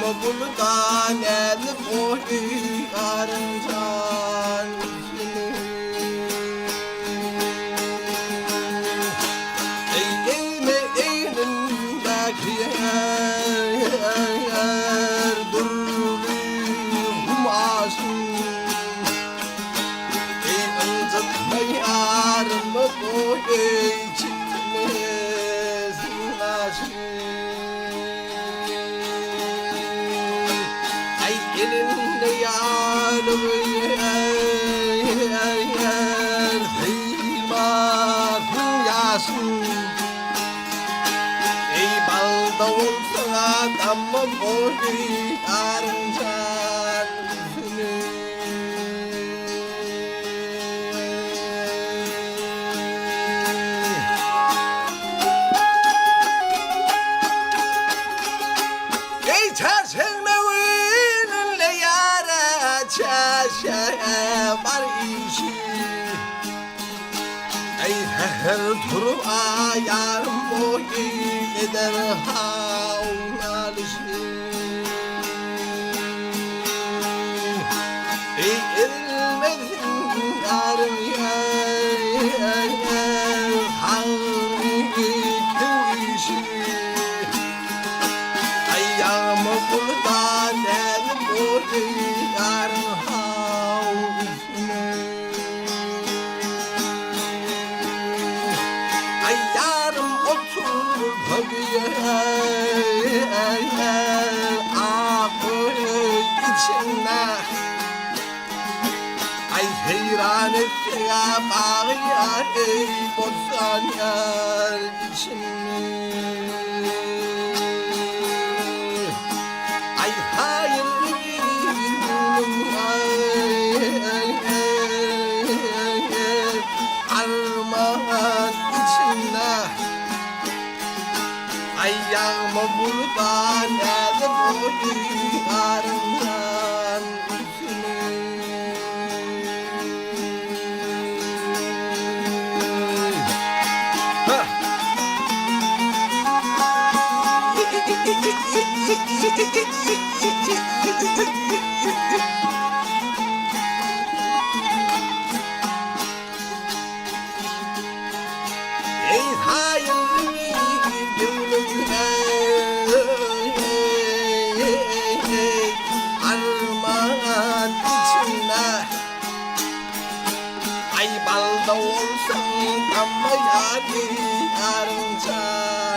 buradan elip oynarcan Eyleme eylindeki yer durulum asın Eylıntıtma yarımı boyu çıkmaz nasıl Elinde yarımı yer kıymatın yasın Ey balda olsun adamı boyu yarıncan Ey tersen var işi Ey her turu ayarım boyu eder havlalışı Ey erilmedin yarım yer harikın işi Ayağımı buradan el boyu yarım Ay heyran etti ya bağıya ey bozan yer içimi Ay hayırlı günüm armağan içinde Ayağımı buradan elip oynarından Ey hayırlı armağan içinde Ay balda olsan ama yani yarınca